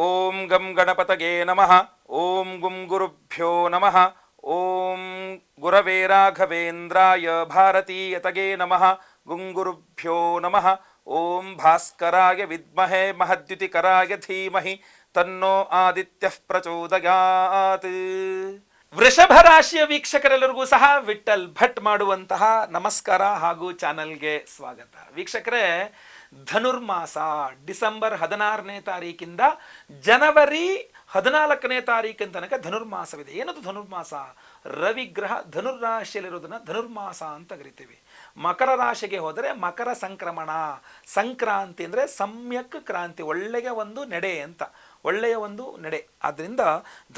ಓಂ ಗಂ ಗಣಪತಗೆ ನಮಃ. ಓಂ ಗುಂ ಗುರುಭ್ಯೋ ನಮಃ. ಓಂ ಗುರವೇ ರಾಘವೇಂದ್ರಾಯ ಭಾರತೀಯತಗೆ ನಮಃ. ಗುಂ ಗುರುಭ್ಯೋ ನಮಃ. ಓಂ ಭಾಸ್ಕರಾಯ ವಿದ್ಮಹೇ ಮಹದ್ಯುತಿಕರಾಯ ಧೀಮಹಿ ತನ್ನೋ ಆದಿತ್ಯಃ ಪ್ರಚೋದಯಾತ್. ವೃಷಭ ರಾಶಿಯ ವೀಕ್ಷಕರೆಲ್ಲರಿಗೂ ಸಹ ವಿಠಲ್ ಭಟ್ ಮಾಡುವಂತಹ ನಮಸ್ಕಾರ ಹಾಗೂ ಚಾನಲ್ಗೆ ಸ್ವಾಗತ. ವೀಕ್ಷಕರೇ, ಧನುರ್ಮಾಸ ಡಿಸೆಂಬರ್ 16ನೇ ತಾರೀಕಿಂದ ಜನವರಿ 14ನೇ ತಾರೀಕಿನ ತನಕ ಧನುರ್ಮಾಸವಿದೆ. ಏನದು ಧನುರ್ಮಾಸ? ರವಿಗ್ರಹ ಧನುರ್ರಾಶಿಯಲ್ಲಿರೋದನ್ನ ಧನುರ್ಮಾಸ ಅಂತ ಕರಿತೀವಿ. ಮಕರ ರಾಶಿಗೆ ಹೋದರೆ ಮಕರ ಸಂಕ್ರಮಣ, ಸಂಕ್ರಾಂತಿ ಅಂದರೆ ಸಮ್ಯಕ್ ಕ್ರಾಂತಿ, ಒಳ್ಳೆಯ ಒಂದು ನಡೆ ಅಂತ, ಒಳ್ಳೆಯ ಒಂದು ನಡೆ. ಆದ್ದರಿಂದ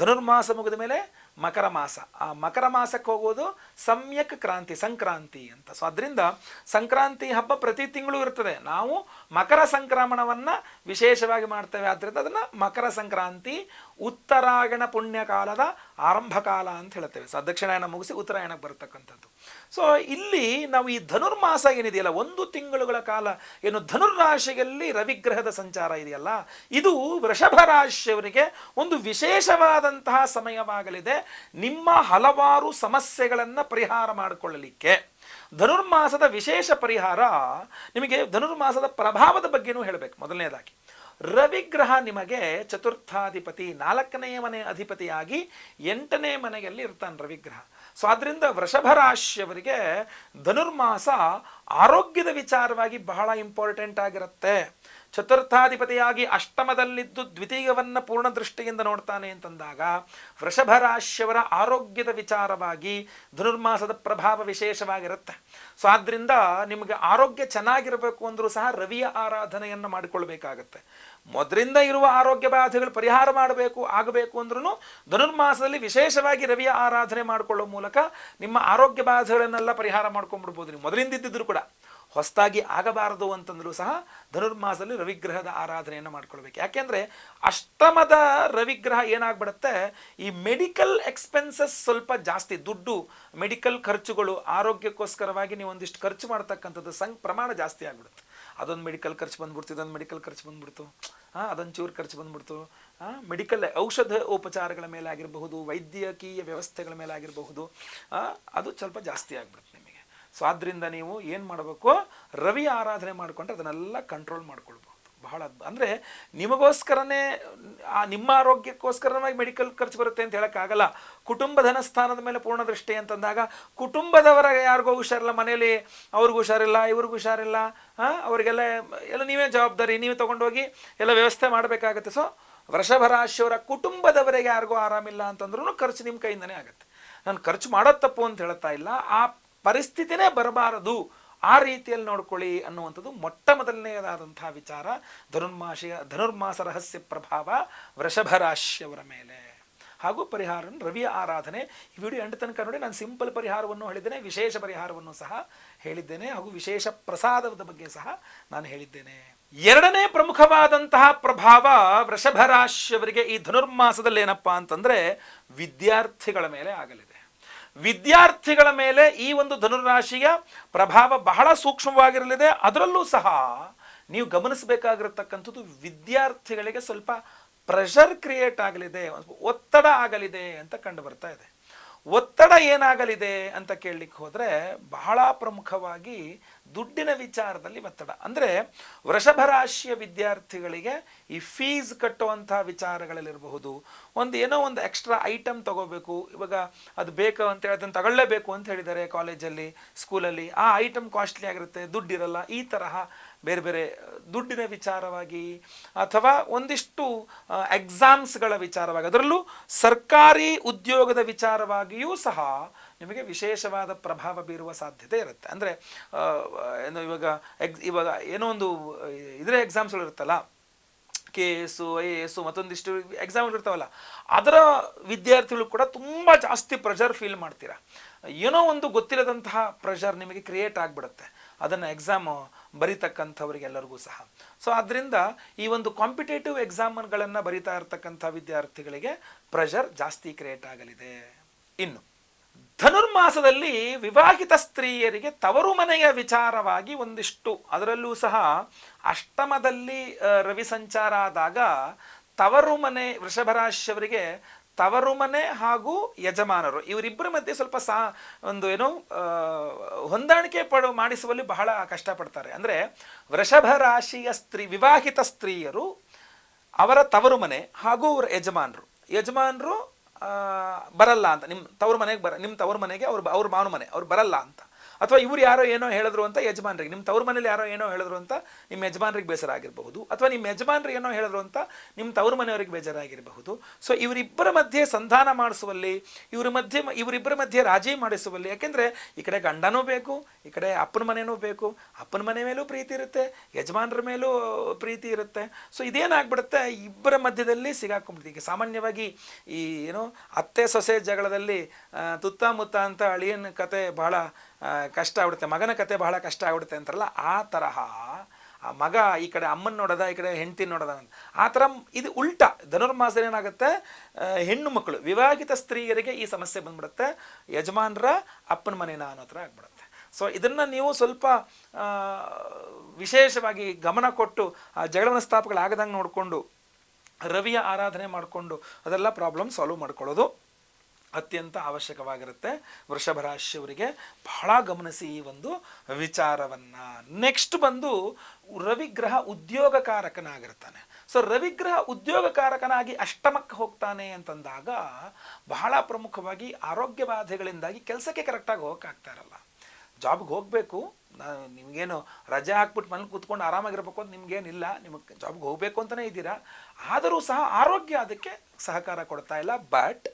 ಧನುರ್ಮಾಸ ಮುಗಿದ ಮೇಲೆ ಮಕರ ಮಾಸ, ಆ ಮಕರ ಮಾಸಕ್ಕೆ ಹೋಗೋದು ಸಮ್ಯಕ್ ಕ್ರಾಂತಿ, ಸಂಕ್ರಾಂತಿ ಅಂತ. ಸೊ ಅದರಿಂದ ಸಂಕ್ರಾಂತಿ ಹಬ್ಬ ಪ್ರತಿ ತಿಂಗಳು ಇರ್ತದೆ. ನಾವು ಮಕರ ಸಂಕ್ರಮಣವನ್ನು ವಿಶೇಷವಾಗಿ ಮಾಡ್ತೇವೆ. ಆದ್ದರಿಂದ ಅದನ್ನು ಮಕರ ಸಂಕ್ರಾಂತಿ, ಉತ್ತರಾಯಣ ಪುಣ್ಯಕಾಲದ ಆರಂಭ ಕಾಲ ಅಂತ ಹೇಳ್ತೇವೆ. ಸೊ ದಕ್ಷಿಣಾಯನ ಮುಗಿಸಿ ಉತ್ತರಾಯಣಕ್ಕೆ ಬರತಕ್ಕಂಥದ್ದು. ಸೊ ಇಲ್ಲಿ ನಾವು ಈ ಧನುರ್ಮಾಸ ಏನಿದೆಯಲ್ಲ, 1 ತಿಂಗಳುಗಳ ಕಾಲ ಏನು ಧನುರ್ರಾಶಿಯಲ್ಲಿ ರವಿಗ್ರಹದ ಸಂಚಾರ ಇದೆಯಲ್ಲ, ಇದು ವೃಷಭ ರಾಶಿಯವರಿಗೆ ಒಂದು ವಿಶೇಷವಾದಂತಹ ಸಮಯವಾಗಲಿದೆ. ನಿಮ್ಮ ಹಲವಾರು ಸಮಸ್ಯೆಗಳನ್ನು ಪರಿಹಾರ ಮಾಡಿಕೊಳ್ಳಲಿಕ್ಕೆ ಧನುರ್ಮಾಸದ ವಿಶೇಷ ಪರಿಹಾರ. ನಿಮಗೆ ಧನುರ್ಮಾಸದ ಪ್ರಭಾವದ ಬಗ್ಗೆನೂ ಹೇಳಬೇಕು. ಮೊದಲನೇದಾಗಿ ರವಿಗ್ರಹ ನಿಮಗೆ ಚತುರ್ಥಾಧಿಪತಿ, 4ನೇ ಮನೆ ಅಧಿಪತಿಯಾಗಿ 8ನೇ ಮನೆಯಲ್ಲಿ ಇರ್ತಾನೆ ರವಿಗ್ರಹ. ಸೊ ಆದ್ದರಿಂದ ವೃಷಭ ರಾಶಿಯವರಿಗೆ ಧನುರ್ಮಾಸ ಆರೋಗ್ಯದ ವಿಚಾರವಾಗಿ ಬಹಳ ಇಂಪಾರ್ಟೆಂಟ್ ಆಗಿರುತ್ತೆ. ಚತುರ್ಥಾಧಿಪತಿಯಾಗಿ ಅಷ್ಟಮದಲ್ಲಿದ್ದು ದ್ವಿತೀಯವನ್ನು ಪೂರ್ಣ ದೃಷ್ಟಿಯಿಂದ ನೋಡ್ತಾನೆ ಅಂತಂದಾಗ ವೃಷಭ ರಾಶಿಯವರ ಆರೋಗ್ಯದ ವಿಚಾರವಾಗಿ ಧನುರ್ಮಾಸದ ಪ್ರಭಾವ ವಿಶೇಷವಾಗಿರುತ್ತೆ. ಸೊ ಆದ್ದರಿಂದ ನಿಮಗೆ ಆರೋಗ್ಯ ಚೆನ್ನಾಗಿರಬೇಕು ಅಂದರೂ ಸಹ ರವಿಯ ಆರಾಧನೆಯನ್ನು ಮಾಡಿಕೊಳ್ಬೇಕಾಗತ್ತೆ. ಮೊದಲಿಂದ ಇರುವ ಆರೋಗ್ಯ ಬಾಧೆಗಳು ಪರಿಹಾರ ಆಗಬೇಕು ಅಂದ್ರೂ ಧನುರ್ಮಾಸದಲ್ಲಿ ವಿಶೇಷವಾಗಿ ರವಿಯ ಆರಾಧನೆ ಮಾಡಿಕೊಳ್ಳುವ ಮೂಲಕ ನಿಮ್ಮ ಆರೋಗ್ಯ ಬಾಧೆಗಳನ್ನೆಲ್ಲ ಪರಿಹಾರ ಮಾಡ್ಕೊಂಡ್ಬಿಡ್ಬೋದು. ನೀವು ಮೊದಲಿಂದ ಇದ್ದಿದ್ರು ಕೂಡ ಹೊಸದಾಗಿ ಆಗಬಾರದು ಅಂತಂದ್ರೂ ಸಹ ಧನುರ್ಮಾಸದಲ್ಲಿ ರವಿಗ್ರಹದ ಆರಾಧನೆಯನ್ನು ಮಾಡ್ಕೊಳ್ಬೇಕು. ಯಾಕೆಂದರೆ ಅಷ್ಟಮದ ರವಿಗ್ರಹ ಏನಾಗ್ಬಿಡುತ್ತೆ, ಈ ಮೆಡಿಕಲ್ ಎಕ್ಸ್ಪೆನ್ಸಸ್ ಸ್ವಲ್ಪ ಜಾಸ್ತಿ, ದುಡ್ಡು, ಮೆಡಿಕಲ್ ಖರ್ಚುಗಳು, ಆರೋಗ್ಯಕ್ಕೋಸ್ಕರವಾಗಿ ನೀವು ಒಂದಿಷ್ಟು ಖರ್ಚು ಮಾಡ್ತಕ್ಕಂಥದ್ದು ಪ್ರಮಾಣ ಜಾಸ್ತಿ ಆಗ್ಬಿಡುತ್ತೆ. ಅದೊಂದು ಮೆಡಿಕಲ್ ಖರ್ಚು ಬಂದ್ಬಿಡ್ತು, ಇದೊಂದು ಮೆಡಿಕಲ್ ಖರ್ಚು ಬಂದ್ಬಿಡ್ತು, ಅದೊಂದು ಚೂರು ಖರ್ಚು ಬಂದ್ಬಿಡ್ತು. ಮೆಡಿಕಲ್ ಔಷಧ ಉಪಚಾರಗಳ ಮೇಲೆ ಆಗಿರಬಹುದು, ವೈದ್ಯಕೀಯ ವ್ಯವಸ್ಥೆಗಳ ಮೇಲೆ ಆಗಿರಬಹುದು, ಅದು ಸ್ವಲ್ಪ ಜಾಸ್ತಿ ಆಗ್ಬಿಡುತ್ತೆ ನಿಮಗೆ. ಸೊ ಆದ್ದರಿಂದ ನೀವು ಏನು ಮಾಡಬೇಕು, ರವಿ ಆರಾಧನೆ ಮಾಡಿಕೊಂಡ್ರೆ ಅದನ್ನೆಲ್ಲ ಕಂಟ್ರೋಲ್ ಮಾಡ್ಕೊಳ್ಬಹುದು. ಬಹಳ ಅಂದರೆ ನಿಮಗೋಸ್ಕರನೇ, ನಿಮ್ಮ ಆರೋಗ್ಯಕ್ಕೋಸ್ಕರವಾಗಿ ಮೆಡಿಕಲ್ ಖರ್ಚು ಬರುತ್ತೆ ಅಂತ ಹೇಳೋಕ್ಕಾಗಲ್ಲ. ಕುಟುಂಬ ಧನಸ್ಥಾನದ ಮೇಲೆ ಪೂರ್ಣ ದೃಷ್ಟಿ ಅಂತಂದಾಗ ಕುಟುಂಬದವರ ಯಾರಿಗೋ ಹುಷಾರಿಲ್ಲ, ಮನೇಲಿ ಅವ್ರಿಗೂ ಹುಷಾರಿಲ್ಲ, ಇವ್ರಿಗೂ ಹುಷಾರಿಲ್ಲ, ಅವರಿಗೆಲ್ಲ ನೀವೇ ಜವಾಬ್ದಾರಿ, ನೀವೇ ತೊಗೊಂಡೋಗಿ ಎಲ್ಲ ವ್ಯವಸ್ಥೆ ಮಾಡಬೇಕಾಗತ್ತೆ. ಸೊ ವೃಷಭ ರಾಶಿಯವರ ಕುಟುಂಬದವರಿಗೆ ಯಾರಿಗೂ ಆರಾಮಿಲ್ಲ ಅಂತಂದ್ರೂ ಖರ್ಚು ನಿಮ್ಮ ಕೈಯಿಂದನೇ ಆಗುತ್ತೆ. ನಾನು ಖರ್ಚು ಮಾಡೋದು ತಪ್ಪು ಅಂತ ಹೇಳ್ತಾ ಇಲ್ಲ, ಆ ಪರಿಸ್ಥಿತಿನೇ ಬರಬಾರದು, ಆ ರೀತಿಯಲ್ಲಿ ನೋಡ್ಕೊಳ್ಳಿ ಅನ್ನುವಂಥದ್ದು ಮೊಟ್ಟ ಮೊದಲನೆಯದಾದಂತಹ ವಿಚಾರ. ಧನುರ್ಮಾಸ ರಹಸ್ಯ ಪ್ರಭಾವ ವೃಷಭ ರಾಶಿಯವರ ಮೇಲೆ ಹಾಗೂ ಪರಿಹಾರ ರವಿಯ ಆರಾಧನೆ. ಈ ವಿಡಿಯೋ ಎಂಟು ತನಕ ನೋಡಿ. ನಾನು ಸಿಂಪಲ್ ಪರಿಹಾರವನ್ನು ಹೇಳಿದ್ದೇನೆ, ವಿಶೇಷ ಪರಿಹಾರವನ್ನು ಸಹ ಹೇಳಿದ್ದೇನೆ, ಹಾಗೂ ವಿಶೇಷ ಪ್ರಸಾದದ ಬಗ್ಗೆ ಸಹ ನಾನು ಹೇಳಿದ್ದೇನೆ. ಎರಡನೇ ಪ್ರಮುಖವಾದಂತಹ ಪ್ರಭಾವ ವೃಷಭ ರಾಶಿಯವರಿಗೆ ಈ ಧನುರ್ಮಾಸದಲ್ಲಿ ಏನಪ್ಪಾ ಅಂತಂದ್ರೆ ವಿದ್ಯಾರ್ಥಿಗಳ ಮೇಲೆ ಆಗಲಿದೆ. ವಿದ್ಯಾರ್ಥಿಗಳ ಮೇಲೆ ಈ ಒಂದು ಧನುರಾಶಿಯ ಪ್ರಭಾವ ಬಹಳ ಸೂಕ್ಷ್ಮವಾಗಿರಲಿದೆ. ಅದರಲ್ಲೂ ಸಹ ನೀವು ಗಮನಿಸಬೇಕಾಗಿರತಕ್ಕಂಥದ್ದು, ವಿದ್ಯಾರ್ಥಿಗಳಿಗೆ ಸ್ವಲ್ಪ ಪ್ರೆಷರ್ ಕ್ರಿಯೇಟ್ ಆಗಲಿದೆ, ಒತ್ತಡ ಆಗಲಿದೆ ಅಂತ ಕಂಡು ಬರ್ತಾ ಇದೆ. ಒತ್ತಡ ಏನಾಗಲಿದೆ ಅಂತ ಕೇಳಲಿಕ್ಕೆ ಹೋದರೆ ಬಹಳ ಪ್ರಮುಖವಾಗಿ ದುಡ್ಡಿನ ವಿಚಾರದಲ್ಲಿ ಒತ್ತಡ. ಅಂದರೆ ವೃಷಭ ರಾಶಿಯ ವಿದ್ಯಾರ್ಥಿಗಳಿಗೆ ಈ ಫೀಸ್ ಕಟ್ಟುವಂತಹ ವಿಚಾರಗಳಲ್ಲಿರಬಹುದು, ಏನೋ ಒಂದು ಎಕ್ಸ್ಟ್ರಾ ಐಟಮ್ ತಗೋಬೇಕು, ಇವಾಗ ಅದು ಬೇಕು ಅಂತ ಹೇಳಿ ಅದನ್ನು ತಗೊಳ್ಳೇಬೇಕು ಅಂತ ಹೇಳಿದ್ದಾರೆ ಕಾಲೇಜಲ್ಲಿ, ಸ್ಕೂಲಲ್ಲಿ, ಆ ಐಟಮ್ ಕಾಸ್ಟ್ಲಿ ಆಗಿರುತ್ತೆ, ದುಡ್ಡಿರಲ್ಲ. ಈ ತರಹ ಬೇರೆ ಬೇರೆ ದುಡ್ಡಿನ ವಿಚಾರವಾಗಿ, ಅಥವಾ ಒಂದಿಷ್ಟು ಎಕ್ಸಾಮ್ಸ್ಗಳ ವಿಚಾರವಾಗಿ, ಅದರಲ್ಲೂ ಸರ್ಕಾರಿ ಉದ್ಯೋಗದ ವಿಚಾರವಾಗಿಯೂ ಸಹ ನಿಮಗೆ ವಿಶೇಷವಾದ ಪ್ರಭಾವ ಬೀರುವ ಸಾಧ್ಯತೆ ಇರುತ್ತೆ. ಅಂದರೆ ಇವಾಗ ಏನೋ ಒಂದು ಇದರ ಎಕ್ಸಾಮ್ಸ್ಗಳು ಇರುತ್ತಲ್ಲ, KS, IAS ಮತ್ತೊಂದಿಷ್ಟು ಎಕ್ಸಾಮ್ಗಳು ಇರ್ತಾವಲ್ಲ, ಅದರ ವಿದ್ಯಾರ್ಥಿಗಳು ಕೂಡ ತುಂಬ ಜಾಸ್ತಿ ಪ್ರೆಷರ್ ಫೀಲ್ ಮಾಡ್ತೀರಾ. ಏನೋ ಒಂದು ಗೊತ್ತಿಲ್ಲದಂತಹ ಪ್ರೆಷರ್ ನಿಮಗೆ ಕ್ರಿಯೇಟ್ ಆಗಿಬಿಡುತ್ತೆ ಅದನ್ನು ಎಕ್ಸಾಮ್ ಬರೀತಕ್ಕಂಥವ್ರಿಗೆಲ್ಲರಿಗೂ ಸಹ. ಸೊ ಆದ್ದರಿಂದ ಈ ಒಂದು ಕಾಂಪಿಟೇಟಿವ್ ಎಕ್ಸಾಮ್ಗಳನ್ನು ಬರೀತಾ ಇರತಕ್ಕಂಥ ವಿದ್ಯಾರ್ಥಿಗಳಿಗೆ ಪ್ರೆಷರ್ ಜಾಸ್ತಿ ಕ್ರಿಯೇಟ್ ಆಗಲಿದೆ. ಇನ್ನು ಧನುರ್ಮಾಸದಲ್ಲಿ ವಿವಾಹಿತ ಸ್ತ್ರೀಯರಿಗೆ ತವರು ಮನೆಯ ವಿಚಾರವಾಗಿ ಒಂದಿಷ್ಟು, ಅದರಲ್ಲೂ ಸಹ ಅಷ್ಟಮದಲ್ಲಿ ರವಿ ಸಂಚಾರ ಆದಾಗ ತವರು ಮನೆ ವೃಷಭ ರಾಶಿಯವರಿಗೆ ತವರು ಮನೆ ಹಾಗೂ ಯಜಮಾನರು ಇವರಿಬ್ಬರ ಮಧ್ಯೆ ಸ್ವಲ್ಪ ಒಂದು ಏನೋ ಹೊಂದಾಣಿಕೆ ಮಾಡಿಸುವಲ್ಲಿ ಬಹಳ ಕಷ್ಟಪಡ್ತಾರೆ. ಅಂದರೆ ವೃಷಭ ರಾಶಿಯ ವಿವಾಹಿತ ಸ್ತ್ರೀಯರು ಅವರ ತವರು ಮನೆ ಹಾಗೂ ಅವರ ಯಜಮಾನರು ಬರಲ್ಲ ಅಂತ, ನಿಮ್ಮ ತವರು ಮನೆಗೆ ಅವ್ರ ಮಾವನ ಮನೆ ಅವ್ರು ಬರಲ್ಲ ಅಂತ, ಅಥವಾ ಇವ್ರು ಯಾರೋ ಏನೋ ಹೇಳಿದ್ರು ಅಂತ ಯಜಮಾನರಿಗೆ, ನಿಮ್ಮ ತವ್ರ ಮನೇಲಿ ಯಾರೋ ಏನೋ ಹೇಳಿದ್ರು ಅಂತ ನಿಮ್ಮ ಯಜಮಾನರಿಗೆ ಬೇಸರ ಆಗಿರಬಹುದು, ಅಥವಾ ನಿಮ್ಮ ಯಜಮಾನರು ಏನೋ ಹೇಳಿದ್ರು ಅಂತ ನಿಮ್ಮ ತವ್ರ ಮನೆಯವರಿಗೆ ಬೇಜಾರಾಗಿರಬಹುದು. ಸೊ ಇವರಿಬ್ಬರ ಮಧ್ಯೆ ಸಂಧಾನ ಮಾಡಿಸುವಲ್ಲಿ, ಇವರಿಬ್ಬರ ಮಧ್ಯೆ ರಾಜಿ ಮಾಡಿಸುವಲ್ಲಿ, ಯಾಕೆಂದರೆ ಈ ಕಡೆ ಗಂಡನೂ ಬೇಕು, ಈ ಕಡೆ ಅಪ್ಪನ ಮನೆಯೂ ಬೇಕು, ಅಪ್ಪನ ಮನೆ ಮೇಲೂ ಪ್ರೀತಿ ಇರುತ್ತೆ, ಯಜಮಾನರ ಮೇಲೂ ಪ್ರೀತಿ ಇರುತ್ತೆ. ಸೊ ಇದೇನಾಗ್ಬಿಡುತ್ತೆ, ಇಬ್ಬರ ಮಧ್ಯದಲ್ಲಿ ಸಿಗಾಕೊಂಡ್ಬಿಡುತ್ತೆ. ಈಗ ಸಾಮಾನ್ಯವಾಗಿ ಈ ಏನೋ ಅತ್ತೆ ಸೊಸೆ ಜಗಳದಲ್ಲಿ ತುತ್ತ ಮುತ್ತ ಅಂತ ಅಳಿಯನ ಕತೆ ಬಹಳ ಕಷ್ಟ ಆಗ್ಬಿಡುತ್ತೆ, ಮಗನ ಕತೆ ಬಹಳ ಕಷ್ಟ ಆಗ್ಬಿಡುತ್ತೆ ಅಂತಾರಲ್ಲ, ಆ ತರಹ ಆ ಮಗ ಈ ಕಡೆ ಅಮ್ಮನ ನೋಡೋದ, ಈ ಕಡೆ ಹೆಂಡತಿ ನೋಡೋದ, ಆ ಥರ ಇದು ಉಲ್ಟಾ. ಧನುರ್ಮಾಸದಲ್ಲಿ ಏನಾಗುತ್ತೆ, ಹೆಣ್ಣು ಮಕ್ಕಳು ವಿವಾಹಿತ ಸ್ತ್ರೀಯರಿಗೆ ಈ ಸಮಸ್ಯೆ ಬಂದ್ಬಿಡುತ್ತೆ, ಯಜಮಾನರ ಅಪ್ಪನ ಮನೇನ ಅನ್ನೋ ಥರ ಆಗ್ಬಿಡುತ್ತೆ. ಸೊ ಇದನ್ನು ನೀವು ಸ್ವಲ್ಪ ವಿಶೇಷವಾಗಿ ಗಮನ ಕೊಟ್ಟು ಆ ಜಗಳ ಮನಸ್ತಾಪಗಳಾಗದಂಗೆ ನೋಡಿಕೊಂಡು ರವಿಯ ಆರಾಧನೆ ಮಾಡಿಕೊಂಡು ಅದೆಲ್ಲ ಪ್ರಾಬ್ಲಮ್ ಸಾಲ್ವ್ ಮಾಡ್ಕೊಳ್ಳೋದು ಅತ್ಯಂತ ಅವಶ್ಯಕವಾಗಿರುತ್ತೆ. ವೃಷಭ ರಾಶಿಯವರಿಗೆ ಬಹಳ ಗಮನಿಸಿ ಈ ಒಂದು ವಿಚಾರವನ್ನು. ನೆಕ್ಸ್ಟ್ ಬಂದು ರವಿಗ್ರಹ ಉದ್ಯೋಗಕಾರಕನಾಗಿರ್ತಾನೆ. ಸೊ ರವಿಗ್ರಹ ಉದ್ಯೋಗಕಾರಕನಾಗಿ ಅಷ್ಟಮಕ್ಕೆ ಹೋಗ್ತಾನೆ ಅಂತಂದಾಗ ಬಹಳ ಪ್ರಮುಖವಾಗಿ ಆರೋಗ್ಯ ಬಾಧೆಗಳಿಂದಾಗಿ ಕೆಲಸಕ್ಕೆ ಕರೆಕ್ಟಾಗಿ ಹೋಗೋಕ್ಕಾಗ್ತಾ ಇರಲ್ಲ. ಜಾಬ್ಗೆ ಹೋಗಬೇಕು, ನಿಮಗೇನು ರಜೆ ಹಾಕ್ಬಿಟ್ಟು ಮನೇಲಿ ಕೂತ್ಕೊಂಡು ಆರಾಮಾಗಿರ್ಬೇಕು ಅಂತ ನಿಮ್ಗೇನಿಲ್ಲ, ನಿಮಗೆ ಜಾಬ್ಗೆ ಹೋಗಬೇಕು ಅಂತಲೇ ಇದ್ದೀರಾ, ಆದರೂ ಸಹ ಆರೋಗ್ಯ ಅದಕ್ಕೆ ಸಹಕಾರ ಕೊಡ್ತಾ ಇಲ್ಲ. ಬಟ್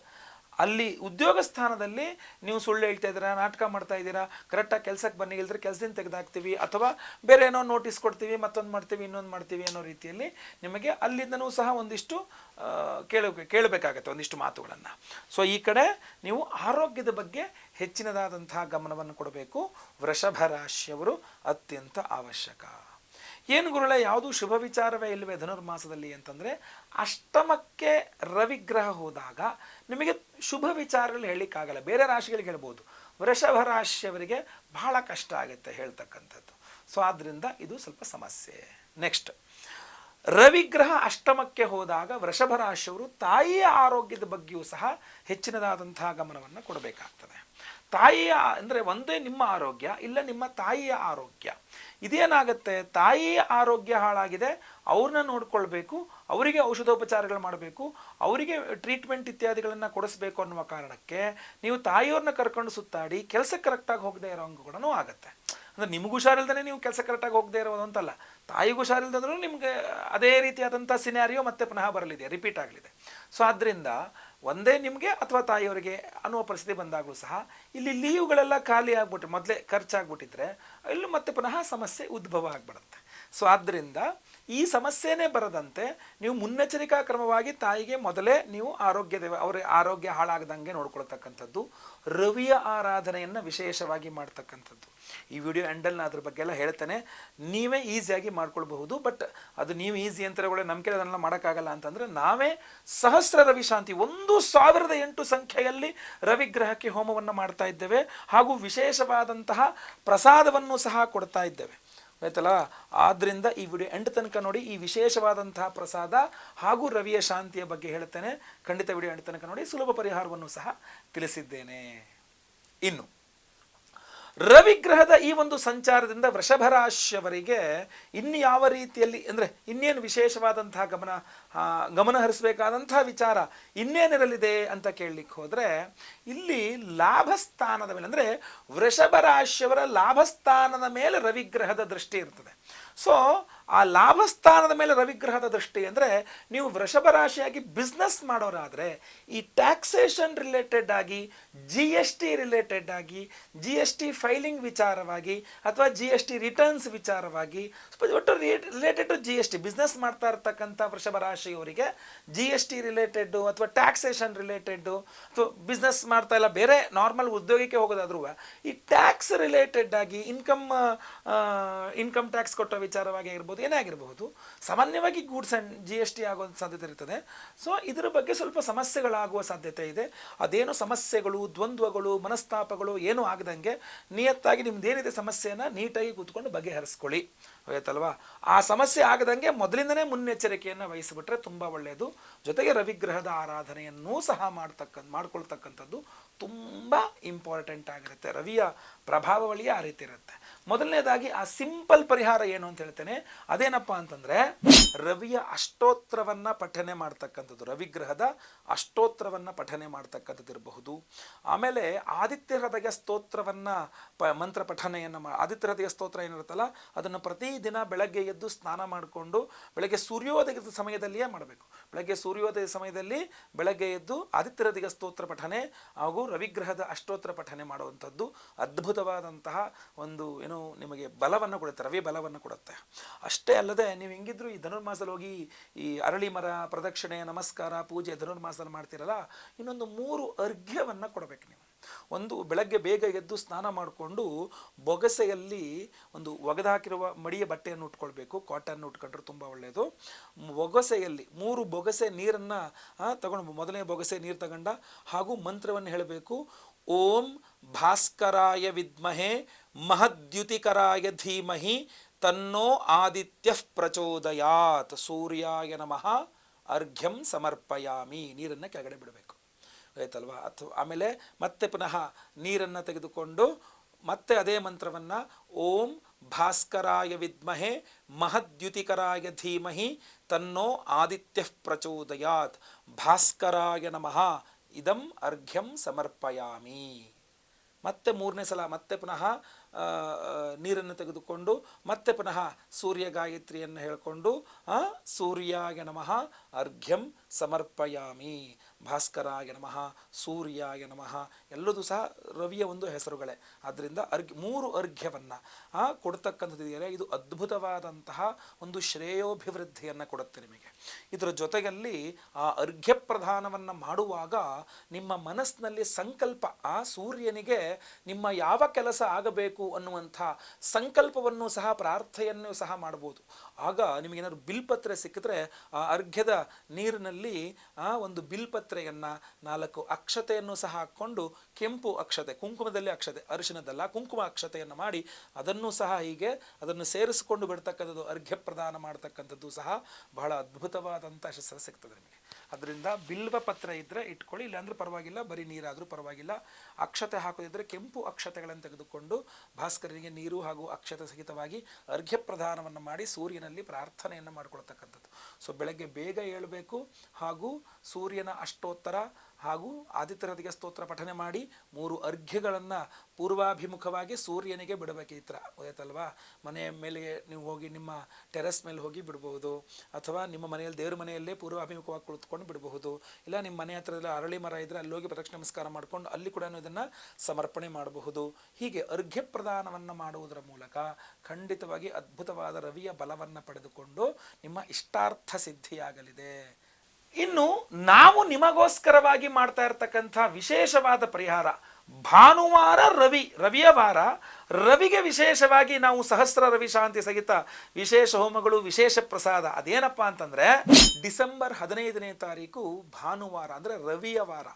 ಅಲ್ಲಿ ಉದ್ಯೋಗ ಸ್ಥಾನದಲ್ಲಿ ನೀವು ಸುಳ್ಳು ಹೇಳ್ತಾ ಇದ್ದೀರಾ, ನಾಟಕ ಮಾಡ್ತಾ ಇದ್ದೀರಾ, ಕರೆಕ್ಟಾಗಿ ಕೆಲಸಕ್ಕೆ ಬನ್ನಿ ಇಲ್ದ್ರೆ ಕೆಲಸದಿಂದ ತೆಗೆದಾಕ್ತೀವಿ, ಅಥವಾ ಬೇರೆ ಏನೋ ನೋಟಿಸ್ ಕೊಡ್ತೀವಿ, ಮತ್ತೊಂದು ಮಾಡ್ತೀವಿ, ಇನ್ನೊಂದು ಮಾಡ್ತೀವಿ ಅನ್ನೋ ರೀತಿಯಲ್ಲಿ ನಿಮಗೆ ಅಲ್ಲಿಂದನೂ ಸಹ ಒಂದಿಷ್ಟು ಕೇಳಬೇಕಾಗತ್ತೆ ಒಂದಿಷ್ಟು ಮಾತುಗಳನ್ನು. ಸೊ ಈ ಕಡೆ ನೀವು ಆರೋಗ್ಯದ ಬಗ್ಗೆ ಹೆಚ್ಚಿನದಾದಂತಹ ಗಮನವನ್ನು ಕೊಡಬೇಕು. ವೃಷಭ ರಾಶಿಯವರು ಅತ್ಯಂತ ಅವಶ್ಯಕ. ಏನು ಗುರುಳೆ, ಯಾವುದು ಶುಭ ವಿಚಾರವೇ ಇಲ್ಲವೇ ಧನುರ್ಮಾಸದಲ್ಲಿ ಅಂತಂದರೆ, ಅಷ್ಟಮಕ್ಕೆ ರವಿಗ್ರಹ ಹೋದಾಗ ನಿಮಗೆ ಶುಭ ವಿಚಾರಗಳು ಹೇಳಲಿಕ್ಕಾಗಲ್ಲ. ಬೇರೆ ರಾಶಿಗಳಿಗೆ ಹೇಳ್ಬೋದು, ವೃಷಭ ರಾಶಿಯವರಿಗೆ ಬಹಳ ಕಷ್ಟ ಆಗುತ್ತೆ ಹೇಳ್ತಕ್ಕಂಥದ್ದು. ಸೊ ಆದ್ದರಿಂದ ಇದು ಸ್ವಲ್ಪ ಸಮಸ್ಯೆ. ನೆಕ್ಸ್ಟ್, ರವಿಗ್ರಹ ಅಷ್ಟಮಕ್ಕೆ ಹೋದಾಗ ವೃಷಭ ರಾಶಿಯವರು ತಾಯಿಯ ಆರೋಗ್ಯದ ಬಗ್ಗೆಯೂ ಸಹ ಹೆಚ್ಚಿನದಾದಂತಹ ಗಮನವನ್ನು ಕೊಡಬೇಕಾಗ್ತದೆ. ತಾಯಿಯ ಅಂದರೆ ಒಂದೇ ನಿಮ್ಮ ಆರೋಗ್ಯ, ಇಲ್ಲ ನಿಮ್ಮ ತಾಯಿಯ ಆರೋಗ್ಯ. ಇದೇನಾಗುತ್ತೆ, ತಾಯಿಯ ಆರೋಗ್ಯ ಹಾಳಾಗಿದೆ, ಅವ್ರನ್ನ ನೋಡ್ಕೊಳ್ಬೇಕು, ಅವರಿಗೆ ಔಷಧೋಪಚಾರಗಳು ಮಾಡಬೇಕು, ಅವರಿಗೆ ಟ್ರೀಟ್ಮೆಂಟ್ ಇತ್ಯಾದಿಗಳನ್ನು ಕೊಡಿಸ್ಬೇಕು ಅನ್ನುವ ಕಾರಣಕ್ಕೆ ನೀವು ತಾಯಿಯವ್ರನ್ನ ಕರ್ಕೊಂಡು ಸುತ್ತಾಡಿ ಕೆಲಸಕ್ಕೆ ಕರೆಕ್ಟಾಗಿ ಹೋಗದೆ ಇರೋ ಹಂಗೂ ಕೂಡ ಆಗುತ್ತೆ. ಅಂದರೆ ನಿಮಗೂ ಹುಷಾರಿಲ್ದೇ ನೀವು ಕೆಲಸ ಕರೆಕ್ಟಾಗಿ ಹೋಗದೆ ಇರೋದು ಅಂತಲ್ಲ, ತಾಯಿಗೂ ಹುಷಾರಿಲ್ದಂದ್ರೂ ನಿಮಗೆ ಅದೇ ರೀತಿಯಾದಂಥ ಸಿನಾರಿಯೋ ಮತ್ತೆ ಪುನಃ ಬರಲಿದೆ, ರಿಪೀಟ್ ಆಗಲಿದೆ. ಸೊ ಆದ್ದರಿಂದ ಒಂದೇ ನಿಮಗೆ ಅಥವಾ ತಾಯಿಯವರಿಗೆ ಅನ್ನುವ ಪರಿಸ್ಥಿತಿ ಬಂದಾಗಲೂ ಸಹ ಇಲ್ಲಿ ಲೀವ್ಗಳೆಲ್ಲ ಖಾಲಿ ಆಗ್ಬಿಟ್ರೆ, ಮೊದಲೇ ಖರ್ಚಾಗ್ಬಿಟ್ಟಿದ್ರೆ ಇಲ್ಲೂ ಮತ್ತೆ ಪುನಃ ಸಮಸ್ಯೆ ಉದ್ಭವ ಆಗಿಬಿಡುತ್ತೆ. ಸೊ ಆದ್ದರಿಂದ ಈ ಸಮಸ್ಯೆನೇ ಬರದಂತೆ ನೀವು ಮುನ್ನೆಚ್ಚರಿಕಾ ಕ್ರಮವಾಗಿ ತಾಯಿಗೆ ಮೊದಲೇ ನೀವು ಅವರ ಆರೋಗ್ಯ ಹಾಳಾಗದಂಗೆ ನೋಡ್ಕೊಳ್ತಕ್ಕಂಥದ್ದು, ರವಿಯ ಆರಾಧನೆಯನ್ನು ವಿಶೇಷವಾಗಿ ಮಾಡ್ತಕ್ಕಂಥದ್ದು. ಈ ವಿಡಿಯೋ ಎಂಡಲ್ಲಿ ಅದ್ರ ಬಗ್ಗೆ ಎಲ್ಲ ಹೇಳ್ತೇನೆ, ನೀವೇ ಈಸಿಯಾಗಿ ಮಾಡ್ಕೊಳ್ಬಹುದು. ಬಟ್ ಅದು ನೀವು ಈಸಿ ಅಂತ ನಂಬಿಕೆ ಅದನ್ನೆಲ್ಲ ಮಾಡೋಕ್ಕಾಗಲ್ಲ ಅಂತಂದರೆ ನಾವೇ ಸಹಸ್ರ ರವಿ ಶಾಂತಿ 1008 ಸಂಖ್ಯೆಯಲ್ಲಿ ರವಿಗ್ರಹಕ್ಕೆ ಹೋಮವನ್ನು ಮಾಡ್ತಾ ಇದ್ದೇವೆ, ಹಾಗೂ ವಿಶೇಷವಾದಂತಹ ಪ್ರಸಾದವನ್ನು ಸಹ ಕೊಡ್ತಾ ಇದ್ದೇವೆ, ಆಯ್ತಲ್ಲ. ಆದ್ದರಿಂದ ಈ ವಿಡಿಯೋ ಎಂಡ್ ತನಕ ನೋಡಿ, ಈ ವಿಶೇಷವಾದಂತಹ ಪ್ರಸಾದ ಹಾಗೂ ರವಿಯ ಶಾಂತಿಯ ಬಗ್ಗೆ ಹೇಳ್ತೇನೆ. ಖಂಡಿತ ವಿಡಿಯೋ ಎಂಡ್ ತನಕ ನೋಡಿ, ಸುಲಭ ಪರಿಹಾರವನ್ನು ಸಹ ತಿಳಿಸಿದ್ದೇನೆ. ಇನ್ನು ರವಿಗ್ರಹದ ಈ ಒಂದು ಸಂಚಾರದಿಂದ ವೃಷಭ ರಾಶಿಯವರಿಗೆ ಇನ್ನು ಯಾವ ರೀತಿಯಲ್ಲಿ ಅಂದರೆ ಇನ್ನೇನು ವಿಶೇಷವಾದಂತಹ ಗಮನ ಹರಿಸಬೇಕಾದಂತಹ ವಿಚಾರ ಇನ್ನೇನಿರಲಿದೆ ಅಂತ ಕೇಳಲಿಕ್ಕೆ ಹೋದರೆ, ಇಲ್ಲಿ ಲಾಭಸ್ಥಾನದ ಮೇಲೆ ಅಂದರೆ ವೃಷಭ ರಾಶಿಯವರ ಲಾಭಸ್ಥಾನದ ಮೇಲೆ ರವಿಗ್ರಹದ ದೃಷ್ಟಿ ಇರ್ತದೆ. ಸೊ ಆ ಲಾಭಸ್ಥಾನದ ಮೇಲೆ ರವಿಗ್ರಹದ ದೃಷ್ಟಿ ಅಂದರೆ, ನೀವು ವೃಷಭ ರಾಶಿಯಾಗಿ ಬಿಸ್ನೆಸ್ ಮಾಡೋರಾದರೆ ಈ ಟ್ಯಾಕ್ಸೇಷನ್ ರಿಲೇಟೆಡ್ ಆಗಿ, GST ರಿಲೇಟೆಡ್ ಆಗಿ, GST ಫೈಲಿಂಗ್ ವಿಚಾರವಾಗಿ ಅಥವಾ GST ರಿಟರ್ನ್ಸ್ ವಿಚಾರವಾಗಿ, ಒಟ್ಟು ರಿಲೇಟೆಡ್ ಟು GST ಬಿಸ್ನೆಸ್ ಮಾಡ್ತಾ ಇರ್ತಕ್ಕಂಥ ವೃಷಭ ರಾಶಿಯವರಿಗೆ GST ರಿಲೇಟೆಡ್ಡು ಅಥವಾ ಟ್ಯಾಕ್ಸೇಷನ್ ರಿಲೇಟೆಡ್ಡು, ಅಥವಾ ಬಿಸ್ನೆಸ್ ಮಾಡ್ತಾ ಇಲ್ಲ ಬೇರೆ ನಾರ್ಮಲ್ ಉದ್ಯೋಗಕ್ಕೆ ಹೋಗೋದಾದ್ರೂ ಈ ಟ್ಯಾಕ್ಸ್ ರಿಲೇಟೆಡ್ ಆಗಿ ಇನ್ಕಮ್ ಟ್ಯಾಕ್ಸ್ ಕೊಟ್ಟೋ ವಿಚಾರವಾಗಿ ಇರ್ಬೋದು, ಏನೇ ಆಗಿರಬಹುದು, ಸಾಮಾನ್ಯವಾಗಿ ಗೂಡ್ಸ್ ಆ್ಯಂಡ್ GST ಆಗೋ ಸಾಧ್ಯತೆ ಇರ್ತದೆ. ಸೊ ಇದರ ಬಗ್ಗೆ ಸ್ವಲ್ಪ ಸಮಸ್ಯೆಗಳಾಗುವ ಸಾಧ್ಯತೆ ಇದೆ. ಅದೇನು ಸಮಸ್ಯೆಗಳು, ದ್ವಂದ್ವಗಳು, ಮನಸ್ತಾಪಗಳು ಏನೂ ಆಗದಂಗೆ ನಿಯತ್ತಾಗಿ ನಿಮ್ದೇನಿದೆ ಸಮಸ್ಯೆಯನ್ನು ನೀಟಾಗಿ ಕೂತ್ಕೊಂಡು ಬಗೆಹರಿಸ್ಕೊಳ್ಳಿ. ಆಯ್ತಲ್ವಾ? ಆ ಸಮಸ್ಯೆ ಆಗದಂಗೆ ಮೊದಲಿಂದನೇ ಮುನ್ನೆಚ್ಚರಿಕೆಯನ್ನು ವಹಿಸಿಬಿಟ್ರೆ ತುಂಬ ಒಳ್ಳೆಯದು. ಜೊತೆಗೆ ರವಿಗ್ರಹದ ಆರಾಧನೆಯನ್ನೂ ಸಹ ಮಾಡ್ಕೊಳ್ತಕ್ಕಂಥದ್ದು ತುಂಬ ಇಂಪಾರ್ಟೆಂಟ್ ಆಗಿರುತ್ತೆ. ರವಿಯ ಪ್ರಭಾವವಳಿಯೇ ಆ ರೀತಿ ಇರುತ್ತೆ. ಮೊದಲನೇದಾಗಿ ಆ ಸಿಂಪಲ್ ಪರಿಹಾರ ಏನು ಅಂತ ಹೇಳ್ತೇನೆ. ಅದೇನಪ್ಪ ಅಂತಂದರೆ ರವಿಯ ಅಷ್ಟೋತ್ರವನ್ನು ಪಠನೆ ಮಾಡ್ತಕ್ಕಂಥದ್ದು, ರವಿಗ್ರಹದ ಅಷ್ಟೋತ್ರವನ್ನು ಪಠನೆ ಮಾಡ್ತಕ್ಕಂಥದ್ದು ಇರಬಹುದು. ಆಮೇಲೆ ಆದಿತ್ಯ ಹೃದಯ ಸ್ತೋತ್ರವನ್ನು ಮಂತ್ರ ಪಠನೆಯನ್ನು ಆದಿತ್ಯ ಹೃದಯ ಸ್ತೋತ್ರ ಏನಿರುತ್ತಲ್ಲ ಅದನ್ನು ಪ್ರತಿದಿನ ಬೆಳಗ್ಗೆ ಎದ್ದು ಸ್ನಾನ ಮಾಡಿಕೊಂಡು ಬೆಳಗ್ಗೆ ಸೂರ್ಯೋದಯದ ಸಮಯದಲ್ಲಿಯೇ ಮಾಡಬೇಕು. ಬೆಳಗ್ಗೆ ಸೂರ್ಯೋದಯ ಸಮಯದಲ್ಲಿ ಬೆಳಗ್ಗೆ ಎದ್ದು ಆದಿತ್ಯ ಹೃದಯ ಸ್ತೋತ್ರ ಪಠನೆ ಹಾಗೂ ರವಿಗ್ರಹದ ಅಷ್ಟೋತ್ರ ಪಠನೆ ಮಾಡುವಂಥದ್ದು ಅದ್ಭುತವಾದಂತಹ ಒಂದು ನಿಮಗೆ ಬಲವನ್ನು ಕೊಡುತ್ತೆ, ರವಿ ಬಲವನ್ನು ಕೊಡುತ್ತೆ. ಅಷ್ಟೇ ಅಲ್ಲದೆ ನೀವು ಹೆಂಗಿದ್ರು ಈ ಧನುರ್ಮಾಸದಲ್ಲಿ ಹೋಗಿ ಈ ಅರಳಿ ಮರ ಪ್ರದಕ್ಷಿಣೆ ನಮಸ್ಕಾರ ಪೂಜೆ ಧನುರ್ಮಾಸದಲ್ಲಿ ಮಾಡ್ತೀರಲ್ಲ, ಇನ್ನೊಂದು 3 ಅರ್ಘ್ಯವನ್ನು ಕೊಡಬೇಕು ನೀವು. ಒಂದು ಬೆಳಗ್ಗೆ ಬೇಗ ಎದ್ದು ಸ್ನಾನ ಮಾಡಿಕೊಂಡು ಬೊಗಸೆಯಲ್ಲಿ ಒಂದು ಒಗೆದಾಕಿರುವ ಮಡಿಯ ಬಟ್ಟೆಯನ್ನು ಉಟ್ಕೊಳ್ಬೇಕು, ಕಾಟನ್ ಉಟ್ಕೊಂಡ್ರೆ ತುಂಬ ಒಳ್ಳೆಯದು. ಬೊಗಸೆಯಲ್ಲಿ 3 ಬೊಗಸೆ ನೀರನ್ನು ತಗೊಂಡು ಮೊದಲನೇ ಬೊಗಸೆ ನೀರು ತಗೊಂಡ ಹಾಗೂ ಮಂತ್ರವನ್ನು ಹೇಳಬೇಕು. ಓಂ ಭಾಸ್ಕರಾಯ ವಿದ್ಮಹೇ ಮಹದ್ಯುತಿಕರಾಯ ಧೀಮಹಿ ತನ್ನೋ ಆದಿತ್ಯ ಪ್ರಚೋದಯಾತ್ ಸೂರ್ಯಾಯ ನಮಃ ಅರ್ಘ್ಯಂ ಸಮರ್ಪಯಾಮಿ. ನೀರನ್ನು ಕೆಳಗಡೆ ಬಿಡಬೇಕು, ಆಯ್ತಲ್ವಾ? ಅಥವಾ ಆಮೇಲೆ ಮತ್ತೆ ಪುನಃ ನೀರನ್ನು ತೆಗೆದುಕೊಂಡು ಮತ್ತೆ ಅದೇ ಮಂತ್ರವನ್ನು ಓಂ ಭಾಸ್ಕರಾಯ ವಿದ್ಮಹೇ ಮಹದ್ಯುತಿಕರಾಯ ಧೀಮಹಿ ತನ್ನೋ ಆದಿತ್ಯ ಪ್ರಚೋದಯಾತ್ ಭಾಸ್ಕರಾಯ ನಮಃ ಇದಂ ಅರ್ಘ್ಯಂ ಸಮರ್ಪಯಾಮಿ. ಮತ್ತೆ 3ನೇ ಸಲ ಮತ್ತೆ ಪುನಃ ನೀರನ್ನು ತೆಗೆದುಕೊಂಡು ಮತ್ತೆ ಪುನಃ ಸೂರ್ಯ ಗಾಯತ್ರಿಯನ್ನು ಹೇಳಿಕೊಂಡು ಸೂರ್ಯಾಯ ನಮಃ ಅರ್ಘ್ಯಂ ಸಮರ್ಪಯಾಮಿ, ಭಾಸ್ಕರಾಯ ನಮಃ, ಸೂರ್ಯಾಯ ನಮಃ ಎಲ್ಲದೂ ಸಹ ರವಿಯ ಒಂದು ಹೆಸರುಗಳೇ. ಆದ್ದರಿಂದ 3 ಅರ್ಘ್ಯವನ್ನು ಕೊಡ್ತಕ್ಕಂಥದ್ದು ಇದೆಯಲ್ಲ, ಇದು ಅದ್ಭುತವಾದಂತಹ ಒಂದು ಶ್ರೇಯೋಭಿವೃದ್ಧಿಯನ್ನು ಕೊಡುತ್ತೆ ನಿಮಗೆ. ಇದರ ಜೊತೆಯಲ್ಲಿ ಆ ಅರ್ಘ್ಯ ಪ್ರದಾನವನ್ನು ಮಾಡುವಾಗ ನಿಮ್ಮ ಮನಸ್ಸಿನಲ್ಲಿ ಸಂಕಲ್ಪ, ಆ ಸೂರ್ಯನಿಗೆ ನಿಮ್ಮ ಯಾವ ಕೆಲಸ ಆಗಬೇಕು ಅನ್ನುವಂಥ ಸಂಕಲ್ಪವನ್ನು ಸಹ ಪ್ರಾರ್ಥನೆಯನ್ನು ಸಹ ಮಾಡಬಹುದು. ಆಗ ನಿಮಗೇನಾದ್ರು ಬಿಲ್ಪತ್ರೆ ಸಿಕ್ಕಿದ್ರೆ ಆ ಅರ್ಘ್ಯದ ನೀರಿನಲ್ಲಿ ಒಂದು ಬಿಲ್ಪತ್ರೆಯನ್ನು 4 ಅಕ್ಷತೆಯನ್ನು ಸಹ ಹಾಕ್ಕೊಂಡು ಕೆಂಪು ಅಕ್ಷತೆ, ಕುಂಕುಮದಲ್ಲಿ ಅಕ್ಷತೆ, ಅರಿಶಿನದಲ್ಲ ಕುಂಕುಮ ಅಕ್ಷತೆಯನ್ನು ಮಾಡಿ ಅದನ್ನು ಸಹ ಹೀಗೆ ಅದನ್ನು ಸೇರಿಸಿಕೊಂಡು ಬಿಡ್ತಕ್ಕಂಥದ್ದು, ಅರ್ಘ್ಯ ಪ್ರದಾನ ಮಾಡ್ತಕ್ಕಂಥದ್ದು ಸಹ ಬಹಳ ಅದ್ಭುತವಾದಂಥ ಯಶಸ್ಸು ಸಿಗ್ತದೆ ನಿಮಗೆ. ಅದರಿಂದ ಬಿಲ್ವ ಪತ್ರ ಇದ್ದರೆ ಇಟ್ಕೊಳ್ಳಿ, ಇಲ್ಲಾಂದ್ರೆ ಪರವಾಗಿಲ್ಲ, ಬರೀ ನೀರಾದರೂ ಪರವಾಗಿಲ್ಲ. ಅಕ್ಷತೆ ಹಾಕೋದಿದ್ರೆ ಕೆಂಪು ಅಕ್ಷತೆಗಳನ್ನು ತೆಗೆದುಕೊಂಡು ಭಾಸ್ಕರನಿಗೆ ನೀರು ಹಾಗೂ ಅಕ್ಷತೆ ಸಹಿತವಾಗಿ ಅರ್ಘ್ಯ ಪ್ರದಾನವನ್ನು ಮಾಡಿ ಸೂರ್ಯನಲ್ಲಿ ಪ್ರಾರ್ಥನೆಯನ್ನು ಮಾಡಿಕೊಳ್ತಕ್ಕಂಥದ್ದು. ಸೊ ಬೆಳಗ್ಗೆ ಬೇಗ ಏಳಬೇಕು ಹಾಗೂ ಸೂರ್ಯನ ಅಷ್ಟೋತ್ತರ ಹಾಗೂ ಆದಿತ್ಯ ಹೃದಯ ಸ್ತೋತ್ರ ಪಠನೆ ಮಾಡಿ 3 ಅರ್ಘ್ಯಗಳನ್ನು ಪೂರ್ವಾಭಿಮುಖವಾಗಿ ಸೂರ್ಯನಿಗೆ ಬಿಡಬೇಕು. ಈ ಥರ ಆಯ್ತಲ್ವಾ? ಮನೆಯ ಮೇಲೆ ನೀವು ಹೋಗಿ ನಿಮ್ಮ ಟೆರೆಸ್ ಮೇಲೆ ಹೋಗಿ ಬಿಡಬಹುದು, ಅಥವಾ ನಿಮ್ಮ ಮನೆಯಲ್ಲಿ ದೇವ್ರ ಮನೆಯಲ್ಲೇ ಪೂರ್ವಾಭಿಮುಖವಾಗಿ ಕುಳಿತುಕೊಂಡು ಬಿಡಬಹುದು. ಇಲ್ಲ ನಿಮ್ಮ ಮನೆ ಹತ್ರದಲ್ಲಿ ಅರಳಿ ಮರ ಇದ್ದರೆ ಅಲ್ಲಿ ಹೋಗಿ ಪ್ರದಕ್ಷಿಣೆ ನಮಸ್ಕಾರ ಮಾಡಿಕೊಂಡು ಅಲ್ಲಿ ಕೂಡ ಇದನ್ನು ಸಮರ್ಪಣೆ ಮಾಡಬಹುದು. ಹೀಗೆ ಅರ್ಘ್ಯ ಪ್ರದಾನವನ್ನು ಮಾಡುವುದರ ಮೂಲಕ ಖಂಡಿತವಾಗಿ ಅದ್ಭುತವಾದ ರವಿಯ ಬಲವನ್ನು ಪಡೆದುಕೊಂಡು ನಿಮ್ಮ ಇಷ್ಟಾರ್ಥ ಸಿದ್ಧಿಯಾಗಲಿದೆ. ಇನ್ನು ನಾವು ನಿಮಗೋಸ್ಕರವಾಗಿ ಮಾಡ್ತಾ ಇರ್ತಕ್ಕಂಥ ವಿಶೇಷವಾದ ಪರಿಹಾರ, ಭಾನುವಾರ ರವಿಯ ವಾರ, ರವಿಗೆ ವಿಶೇಷವಾಗಿ ನಾವು ಸಹಸ್ರ ರವಿ ಶಾಂತಿ ಸಹಿತ ವಿಶೇಷ ಹೋಮಗಳು, ವಿಶೇಷ ಪ್ರಸಾದ. ಅದೇನಪ್ಪ ಅಂತಂದರೆ ಡಿಸೆಂಬರ್ 15ನೇ ತಾರೀಕು ಭಾನುವಾರ, ಅಂದರೆ ರವಿಯ ವಾರ,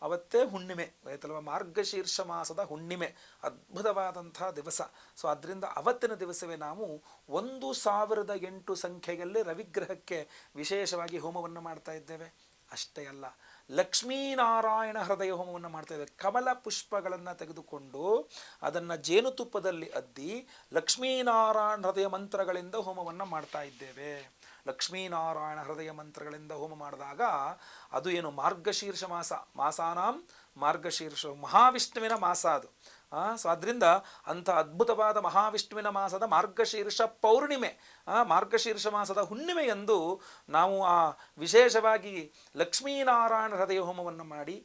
ಅವತ್ತೇ ಹುಣ್ಣಿಮೆ ಆಯ್ತಲ್ವ? ಮಾರ್ಗಶೀರ್ಷ ಮಾಸದ ಹುಣ್ಣಿಮೆ, ಅದ್ಭುತವಾದಂಥ ದಿವಸ. ಸೊ ಅದರಿಂದ ಅವತ್ತಿನ ದಿವಸವೇ ನಾವು 1008 ಸಂಖ್ಯೆಯಲ್ಲಿ ರವಿಗ್ರಹಕ್ಕೆ ವಿಶೇಷವಾಗಿ ಹೋಮವನ್ನು ಮಾಡ್ತಾ ಇದ್ದೇವೆ. ಅಷ್ಟೇ ಅಲ್ಲ, ಲಕ್ಷ್ಮೀನಾರಾಯಣ ಹೃದಯ ಹೋಮವನ್ನು ಮಾಡ್ತಾ ಇದ್ದೇವೆ. ಕಮಲ ಪುಷ್ಪಗಳನ್ನು ತೆಗೆದುಕೊಂಡು ಅದನ್ನು ಜೇನುತುಪ್ಪದಲ್ಲಿ ಅದ್ದಿ ಲಕ್ಷ್ಮೀನಾರಾಯಣ ಹೃದಯ ಮಂತ್ರಗಳಿಂದ ಹೋಮವನ್ನು ಮಾಡ್ತಾ ಇದ್ದೇವೆ. ಲಕ್ಷ್ಮೀನಾರಾಯಣ ಹೃದಯ ಮಂತ್ರಗಳಿಂದ ಹೋಮ ಮಾಡಿದಾಗ ಅದು ಏನು ಮಾರ್ಗಶೀರ್ಷ ಮಾಸಾನಾಂ ಮಾರ್ಗಶೀರ್ಷ ಮಹಾವಿಷ್ಣುವಿನ ಮಾಸ ಅದು. ಸೊ ಅದರಿಂದ ಅಂಥ ಅದ್ಭುತವಾದ ಮಹಾವಿಷ್ಣುವಿನ ಮಾಸದ ಮಾರ್ಗಶೀರ್ಷ ಪೌರ್ಣಿಮೆ, ಮಾರ್ಗಶೀರ್ಷ ಮಾಸದ ಹುಣ್ಣಿಮೆಯಂದು ನಾವು ಆ ವಿಶೇಷವಾಗಿ ಲಕ್ಷ್ಮೀನಾರಾಯಣ ಹೃದಯ ಹೋಮವನ್ನು ಮಾಡಿ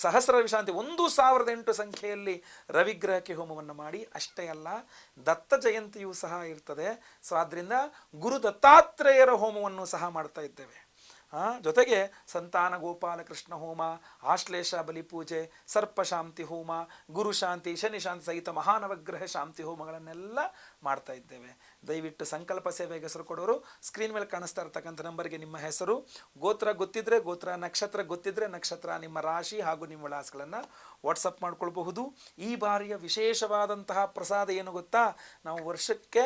ಸಹಸ್ರ ರವಿಶಾಂತಿ 1008 ಸಂಖ್ಯೆಯಲ್ಲಿ ರವಿಗ್ರಹಕ್ಕೆ ಹೋಮವನ್ನು ಮಾಡಿ. ಅಷ್ಟೇ ಅಲ್ಲ, ದತ್ತ ಜಯಂತಿಯೂ ಸಹ ಇರ್ತದೆ. ಸೊ ಆದ್ದರಿಂದ ಗುರು ದತ್ತಾತ್ರೇಯರ ಹೋಮವನ್ನು ಸಹ ಮಾಡ್ತಾ ಇದ್ದೇವೆ. ಜೊತೆಗೆ ಸಂತಾನ ಗೋಪಾಲಕೃಷ್ಣ ಹೋಮ, ಆಶ್ಲೇಷ ಬಲಿಪೂಜೆ, ಸರ್ಪಶಾಂತಿ ಹೋಮ, ಗುರುಶಾಂತಿ, ಶನಿ ಶಾಂತಿ ಸಹಿತ ಮಹಾನವಗ್ರಹ ಶಾಂತಿ ಹೋಮಗಳನ್ನೆಲ್ಲ ಮಾಡ್ತಾ ಇದ್ದೇವೆ. ದಯವಿಟ್ಟು ಸಂಕಲ್ಪ ಸೇವೆಗೆ ಹೆಸರು ಕೊಡೋರು ಸ್ಕ್ರೀನ್ ಮೇಲೆ ಕಾಣಿಸ್ತಾ ಇರ್ತಕ್ಕಂಥ ನಂಬರ್ಗೆ ನಿಮ್ಮ ಹೆಸರು, ಗೋತ್ರ ಗೊತ್ತಿದ್ರೆ ಗೋತ್ರ, ನಕ್ಷತ್ರ ಗೊತ್ತಿದ್ರೆ ನಕ್ಷತ್ರ, ನಿಮ್ಮ ರಾಶಿ ಹಾಗೂ ನಿಮ್ಮ ವಿಳಾಸಗಳನ್ನು ವಾಟ್ಸಪ್ ಮಾಡ್ಕೊಳ್ಬಹುದು. ಈ ಬಾರಿಯ ವಿಶೇಷವಾದಂತಹ ಪ್ರಸಾದ ಏನು ಗೊತ್ತಾ? ನಾವು ವರ್ಷಕ್ಕೆ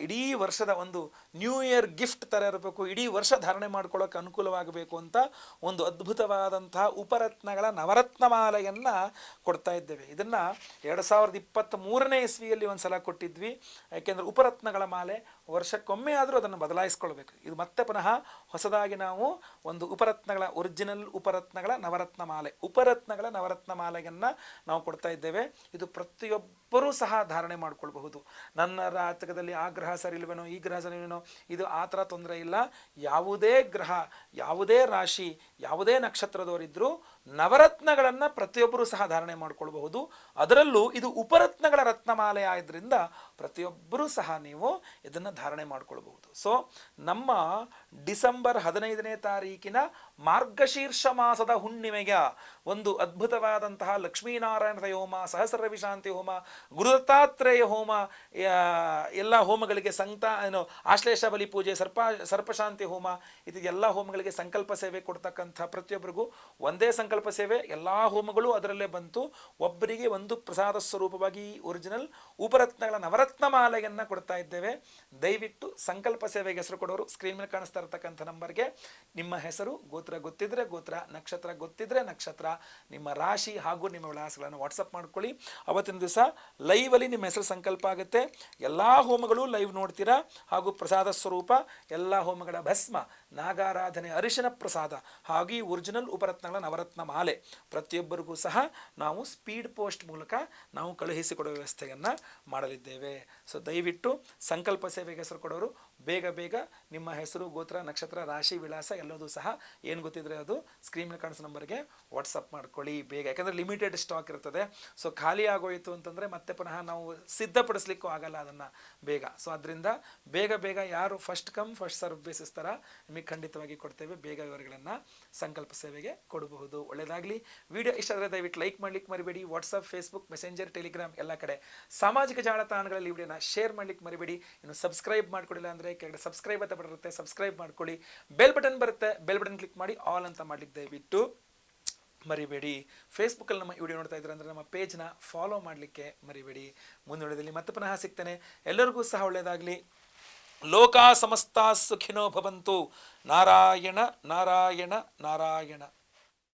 ಇಡೀ ವರ್ಷದ ಒಂದು ನ್ಯೂ ಇಯರ್ ಗಿಫ್ಟ್ ಥರ ಇರಬೇಕು, ಇಡೀ ವರ್ಷ ಧಾರಣೆ ಮಾಡ್ಕೊಳ್ಳೋಕೆ ಅನುಕೂಲವಾಗಬೇಕು ಅಂತ ಒಂದು ಅದ್ಭುತವಾದಂತಹ ಉಪರತ್ನಗಳ ನವರತ್ನ ಮಾಲೆಯನ್ನು ಕೊಡ್ತಾ ಇದ್ದೇವೆ. ಇದನ್ನು 2023ನೇ ಇಸ್ವಿಯಲ್ಲಿ ಒಂದು ಸಲ ಕೊಟ್ಟಿದ್ವಿ. ಯಾಕೆಂದರೆ ಉಪರತ್ನಗಳ ಮಾಲೆ ವರ್ಷಕ್ಕೊಮ್ಮೆ ಆದರೂ ಅದನ್ನು ಬದಲಾಯಿಸ್ಕೊಳ್ಬೇಕು. ಇದು ಮತ್ತೆ ಪುನಃ ಹೊಸದಾಗಿ ನಾವು ಒಂದು ಉಪರತ್ನಗಳ ಒರಿಜಿನಲ್ ಉಪರತ್ನಗಳ ನವರತ್ನ ಮಾಲೆ, ಉಪರತ್ನಗಳ ನವರತ್ನ ಮಾಲೆಯನ್ನು ನಾವು ಕೊಡ್ತಾ ಇದ್ದೇವೆ. ಇದು ಪ್ರತಿಯೊಬ್ಬರೂ ಸಹ ಧಾರಣೆ ಮಾಡ್ಕೊಳ್ಬಹುದು. ನನ್ನ ಜಾತಕದಲ್ಲಿ ಆ ಗ್ರಹ ಸರಿ ಇಲ್ವೇನೋ, ಈ ಗ್ರಹ ಸರಿ ಇಲ್ವೇನೋ, ಇದು ಆ ಥರ ತೊಂದರೆ ಇಲ್ಲ. ಯಾವುದೇ ಗ್ರಹ, ಯಾವುದೇ ರಾಶಿ, ಯಾವುದೇ ನಕ್ಷತ್ರದವರಿದ್ದರೂ ನವರತ್ನಗಳನ್ನು ಪ್ರತಿಯೊಬ್ಬರೂ ಸಹ ಧಾರಣೆ ಮಾಡ್ಕೊಳ್ಬಹುದು. ಅದರಲ್ಲೂ ಇದು ಉಪರತ್ನಗಳ ರತ್ನಮಾಲೆ ಆದ್ದರಿಂದ ಪ್ರತಿಯೊಬ್ಬರೂ ಸಹ ನೀವು ಇದನ್ನು ಧಾರಣೆ ಮಾಡ್ಕೊಳ್ಬಹುದು. ಸೊ ನಮ್ಮ ಡಿಸೆಂಬರ್ 15ನೇ ತಾರೀಕಿನ ಮಾರ್ಗಶೀರ್ಷ ಮಾಸದ ಹುಣ್ಣಿಮೆಗೆ ಒಂದು ಅದ್ಭುತವಾದಂತಹ ಲಕ್ಷ್ಮೀನಾರಾಯಣದ ಹೋಮ, ಸಹಸ್ರ ವಿಶಾಂತಿ ಹೋಮ, ಗುರುದತ್ತಾತ್ರೇಯ ಹೋಮ, ಎಲ್ಲ ಹೋಮಗಳಿಗೆ ಆಶ್ಲೇಷ ಬಲಿ ಪೂಜೆ, ಸರ್ಪಶಾಂತಿ ಹೋಮ, ಇದು ಎಲ್ಲ ಹೋಮಗಳಿಗೆ ಸಂಕಲ್ಪ ಸೇವೆ ಕೊಡ್ತಕ್ಕಂಥ ಪ್ರತಿಯೊಬ್ಬರಿಗೂ ಒಂದೇ ಸಂಕಲ್ಪ ಸೇವೆ, ಎಲ್ಲ ಹೋಮಗಳು ಅದರಲ್ಲೇ ಬಂತು. ಒಬ್ಬರಿಗೆ ಒಂದು ಪ್ರಸಾದ ಸ್ವರೂಪವಾಗಿ ಒರಿಜಿನಲ್ ಉಪರತ್ನಗಳ ನವರತ್ನ ಮಾಲೆಯನ್ನು ಕೊಡ್ತಾ ಇದ್ದೇವೆ. ದಯವಿಟ್ಟು ಸಂಕಲ್ಪ ಸೇವೆಗೆ ಹೆಸರು ಕೊಡೋರು ಸ್ಕ್ರೀನ್ ಮೇಲೆ ಕಾಣಿಸ್ತಾ ಇರತಕ್ಕಂಥ ನಂಬರ್ಗೆ ನಿಮ್ಮ ಹೆಸರು, ಗೋತ್ರ ಗೊತ್ತಿದ್ರೆ ಗೋತ್ರ, ನಕ್ಷತ್ರ ಗೊತ್ತಿದ್ರೆ ನಕ್ಷತ್ರ, ನಿಮ್ಮ ರಾಶಿ ಹಾಗೂ ನಿಮ್ಮ ವಿಳಾಸಗಳನ್ನು ವಾಟ್ಸಪ್ ಮಾಡ್ಕೊಳ್ಳಿ. ಅವತ್ತಿನ ದಿವಸ ಲೈವಲ್ಲಿ ನಿಮ್ಮ ಹೆಸರು ಸಂಕಲ್ಪ ಆಗುತ್ತೆ. ಎಲ್ಲ ಹೋಮಗಳು ಲೈವ್ ನೋಡ್ತೀರಾ. ಹಾಗೂ ಪ್ರಸಾದ ಸ್ವರೂಪ ಎಲ್ಲ ಹೋಮಗಳ ಭಸ್ಮ, ನಾಗಾರಾಧನೆ, ಅರಿಶಿನ ಪ್ರಸಾದ ಹಾಗೂ ಒರಿಜಿನಲ್ ಉಪರತ್ನಗಳ ನವರತ್ನ ಮಾಲೆ ಪ್ರತಿಯೊಬ್ಬರಿಗೂ ಸಹ ನಾವು ಸ್ಪೀಡ್ ಪೋಸ್ಟ್ ಮೂಲಕ ನಾವು ಕಳುಹಿಸಿಕೊಡುವ ವ್ಯವಸ್ಥೆಯನ್ನು ಮಾಡಲಿದ್ದೇವೆ. ಸೊ ದಯವಿಟ್ಟು ಸಂಕಲ್ಪ ಸೇವೆಗೆ ಹೆಸರು ಕೊಡೋರು ಬೇಗ ಬೇಗ ನಿಮ್ಮ ಹೆಸರು, ಗೋತ್ರ, ನಕ್ಷತ್ರ, ರಾಶಿ, ವಿಳಾಸ ಎಲ್ಲದೂ ಸಹ ಏನು ಗೊತ್ತಿದ್ರೆ ಅದು ಸ್ಕ್ರೀನ್ ಮೇಲೆ ಕಾಣಿಸೋ ನಂಬರ್ಗೆ ವಾಟ್ಸಪ್ ಮಾಡ್ಕೊಳ್ಳಿ ಬೇಗ. ಯಾಕಂದರೆ ಲಿಮಿಟೆಡ್ ಸ್ಟಾಕ್ ಇರ್ತದೆ. ಸೊ ಖಾಲಿ ಆಗೋಯಿತು ಅಂತಂದರೆ ಮತ್ತೆ ಪುನಃ ನಾವು ಸಿದ್ಧಪಡಿಸ್ಲಿಕ್ಕೂ ಆಗಲ್ಲ ಅದನ್ನು ಬೇಗ. ಸೊ ಅದರಿಂದ ಬೇಗ ಬೇಗ ಯಾರು first come first serve basis ಥರ ನಿಮಗೆ ಖಂಡಿತವಾಗಿ ಕೊಡ್ತೇವೆ. ಬೇಗ ವಿವರಗಳನ್ನು ಸಂಕಲ್ಪ ಸೇವೆಗೆ ಕೊಡಬಹುದು. ಒಳ್ಳೆಯದಾಗಲಿ. ವಿಡಿಯೋ ಇಷ್ಟ ಆದರೆ ದಯವಿಟ್ಟು ಲೈಕ್ ಮಾಡ್ಲಿಕ್ಕೆ ಮರಿಬೇಡಿ. ವಾಟ್ಸಪ್, ಫೇಸ್ಬುಕ್, ಮೆಸೆಂಜರ್, ಟೆಲಿಗ್ರಾಮ್ ಎಲ್ಲ ಕಡೆ ಸಾಮಾಜಿಕ ಜಾಲತಾಣಗಳಲ್ಲಿ ವಿಡಿಯೋನ ಶೇರ್ ಮಾಡ್ಲಿಕ್ಕೆ ಮರಿಬೇಡಿ. ಇನ್ನು ಸಬ್ಸ್ಕ್ರೈಬ್ ಮಾಡ್ಕೊಳ್ಳಿಲ್ಲ ಅಂದರೆ ಕೆಳಗಡೆ ಸಬ್ಸ್ಕ್ರೈಬ್ ಅಂತ ಬರುತ್ತೆ, ಸಬ್ಸ್ಕ್ರೈಬ್ ಮಾಡ್ಕೊಳ್ಳಿ. ಬೆಲ್ ಬಟನ್ ಬರುತ್ತೆ, ಬೆಲ್ ಬಟನ್ ಕ್ಲಿಕ್ ಮಾಡಿ ಆಲ್ ಅಂತ ಮಾಡ್ಲಿಕ್ಕೆ ದಯವಿಟ್ಟು ಮರಿಬೇಡಿ. ಫೇಸ್ಬುಕ್ಕಲ್ಲಿ ನಮ್ಮ ವಿಡಿಯೋ ನೋಡ್ತಾ ಇದ್ರೆ ಅಂದರೆ ನಮ್ಮ ಪೇಜ್ನ ಫಾಲೋ ಮಾಡಲಿಕ್ಕೆ ಮರಿಬೇಡಿ. ಮುಂದುವರೆದಲ್ಲಿ ಮತ್ತೆ ಪುನಃ ಸಿಗ್ತೇನೆ. ಎಲ್ಲರಿಗೂ ಸಹ ಒಳ್ಳೆಯದಾಗಲಿ. ಲೋಕ ಸಮಸ್ತ ಸುಖಿನೋ ಭವಂತು. ನಾರಾಯಣ ನಾರಾಯಣ ನಾರಾಯಣ.